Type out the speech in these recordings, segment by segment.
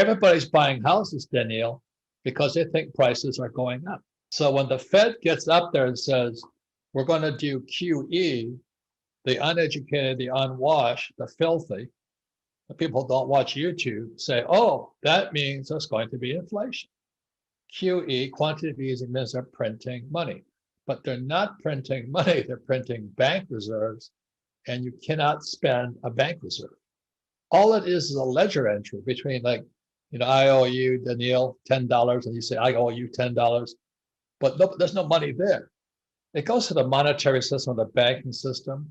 Everybody's buying houses, Danielle, because they think prices are going up. So when the Fed gets up there and says, we're going to do QE, the uneducated, the unwashed, the filthy, the people who don't watch YouTube say, oh, that means there's going to be inflation. QE, quantitative easing, means they're printing money. But they're not printing money, they're printing bank reserves, and you cannot spend a bank reserve. All it is a ledger entry between, like, I owe you, Danielle, $10, and you say, I owe you $10, but no, there's no money there. It goes to the monetary system, the banking system.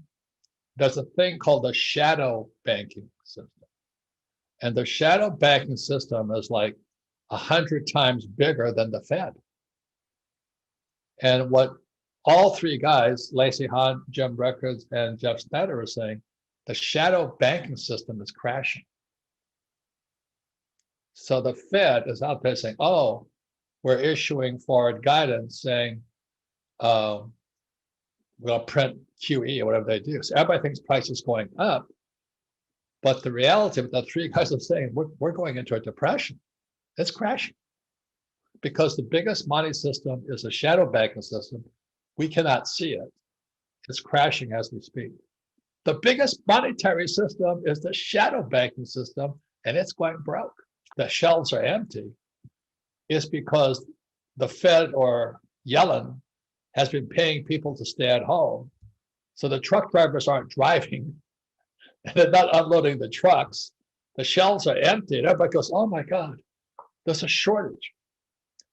There's a thing called the shadow banking system. And the shadow banking system is like 100 times bigger than the Fed. And what all three guys, Lacey Hahn, Jim Rickards, and Jeff Snyder, are saying, the shadow banking system is crashing. So the Fed is out there saying, oh, we're issuing forward guidance saying, we'll print QE or whatever they do. So everybody thinks price is going up. But the reality of the three guys are saying, we're going into a depression. It's crashing. Because the biggest money system is a shadow banking system. We cannot see it. It's crashing as we speak. The biggest monetary system is the shadow banking system, and it's going broke. The shelves are empty. It's because the Fed or Yellen has been paying people to stay at home. So the truck drivers aren't driving, and they're not unloading the trucks. The shelves are empty, and everybody goes, oh my God, there's a shortage.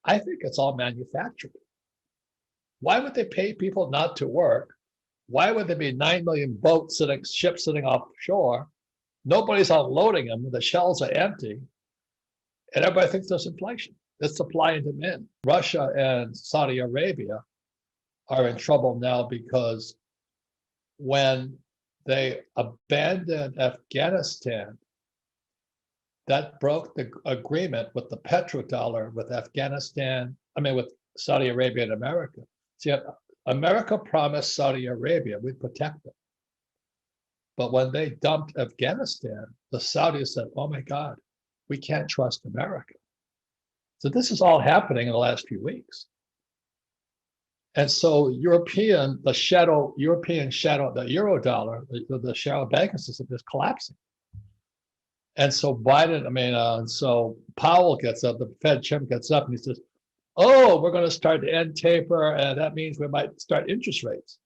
I think it's all manufactured. Why would they pay people not to work? Why would there be 9 million ships sitting offshore? Nobody's unloading them. The shelves are empty. And everybody thinks there's inflation. It's supply and demand. Russia and Saudi Arabia are in trouble now because when they abandoned Afghanistan, that broke the agreement with the petrodollar with with Saudi Arabia and America. See, America promised Saudi Arabia we'd protect them. But when they dumped Afghanistan, the Saudis said, oh my God, we can't trust America. So this is all happening in the last few weeks. And so the euro dollar, the shadow banking system is collapsing. And so so Powell gets up, the Fed chairman gets up and he says, oh, we're going to start to end taper, and that means we might start interest rates.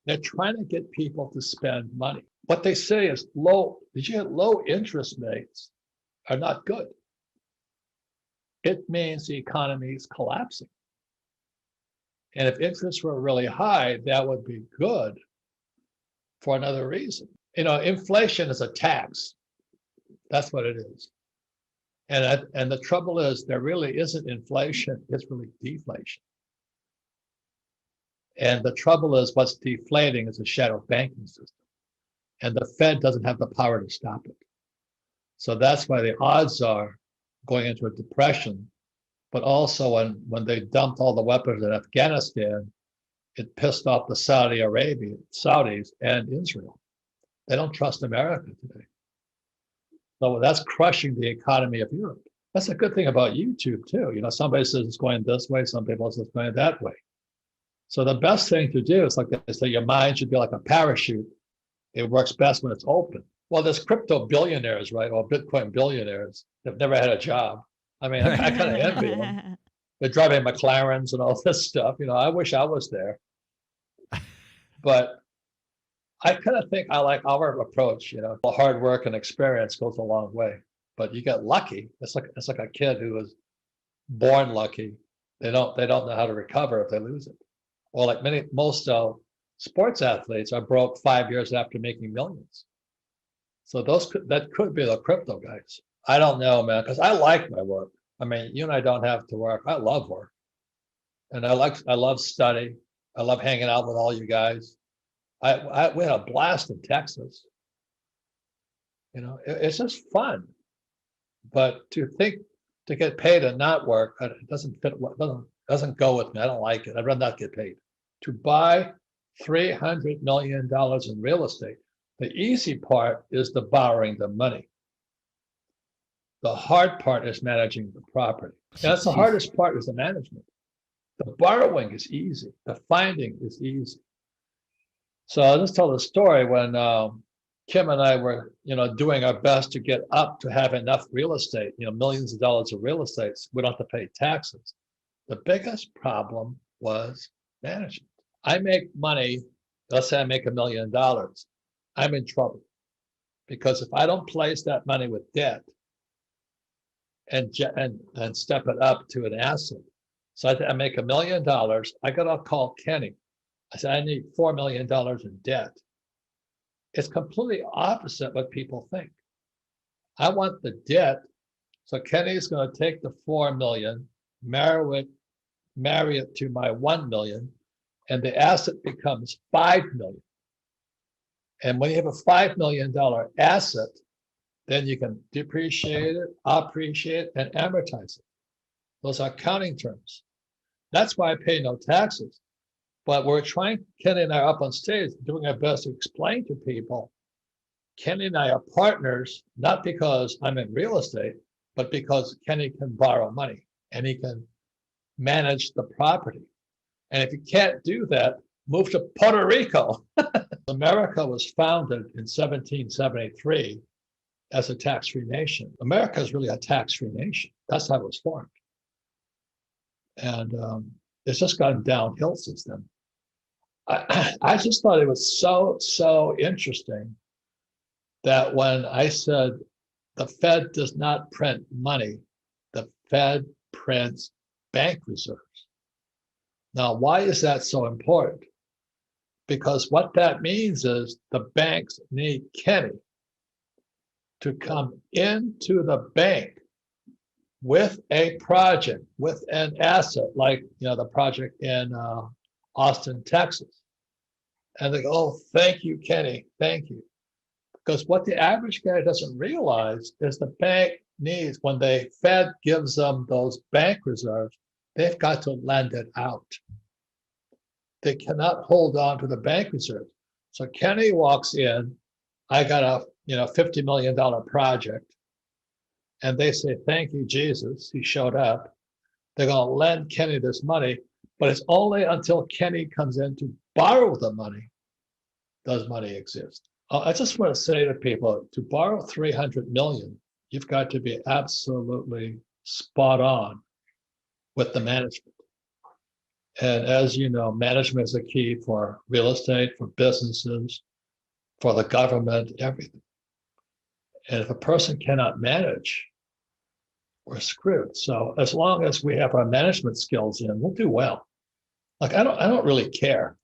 They're trying to get people to spend money. What they say is low interest rates are not good. It means the economy is collapsing. And if interests were really high, that would be good for another reason. Inflation is a tax. That's what it is. And the trouble is, there really isn't inflation, it's really deflation. And the trouble is, what's deflating is a shadow banking system. And the Fed doesn't have the power to stop it. So that's why the odds are going into a depression. But also when they dumped all the weapons in Afghanistan, it pissed off the Saudis and Israel. They don't trust America today. So that's crushing the economy of Europe. That's a good thing about YouTube too. Somebody says it's going this way, some people say it's going that way. So the best thing to do is, like they say, your mind should be like a parachute. It works best when it's open. Well, there's crypto billionaires, right? Or Bitcoin billionaires. They've never had a job. I kind of envy them. They're driving McLarens and all this stuff. I wish I was there. But I kind of think I like our approach. Hard work and experience goes a long way. But you get lucky. It's like a kid who was born lucky. They don't know how to recover if they lose it. Or like most sports athletes are broke 5 years after making millions. So that could be the crypto guys. I don't know, man, because I like my work. You and I don't have to work. I love work, and I love study. I love hanging out with all you guys. We had a blast in Texas. It's just fun. But to get paid and not work, it doesn't fit. Doesn't go with me. I don't like it. I'd rather not get paid. To buy $300 million in real estate, the easy part is the borrowing the money. The hard part is managing the property. That's the hardest part is the management. The borrowing is easy. The finding is easy. So I'll just tell the story when Kim and I were, doing our best to get up to have enough real estate, millions of dollars of real estate. So we don't have to pay taxes. The biggest problem was management. I make money. Let's say I make $1 million. I'm in trouble because if I don't place that money with debt and step it up to an asset, so I make $1 million. I got to call Kenny. I said, I need $4 million in debt. It's completely opposite what people think. I want the debt. So Kenny's going to take the 4 million, marry it to my 1 million, and the asset becomes 5 million. And when you have a $5 million asset, then you can depreciate it, appreciate it, and amortize it. Those are accounting terms. That's why I pay no taxes. But we're trying, Kenny and I are up on stage doing our best to explain to people, Kenny and I are partners, not because I'm in real estate, but because Kenny can borrow money and he can manage the property. And if you can't do that, move to Puerto Rico. America was founded in 1773 as a tax-free nation. America is really a tax-free nation. That's how it was formed. And it's just gone downhill since then. I just thought it was so interesting that when I said the Fed does not print money, the Fed prints bank reserves. Now, why is that so important? Because what that means is the banks need Kenny to come into the bank with a project, with an asset, like the project in Austin, Texas. And they go, oh, thank you, Kenny, thank you. Because what the average guy doesn't realize is the bank needs, when the Fed gives them those bank reserves, they've got to lend it out. They cannot hold on to the bank reserves. So Kenny walks in, I got a $50 million project, and they say, thank you, Jesus, he showed up. They're going to lend Kenny this money, but it's only until Kenny comes in to borrow the money does money exist. I just want to say to people, to borrow 300 million, you've got to be absolutely spot on with the management. And as you know, management is a key for real estate, for businesses, for the government, everything. And if a person cannot manage, we're screwed. So as long as we have our management skills in, we'll do well. Like I don't really care.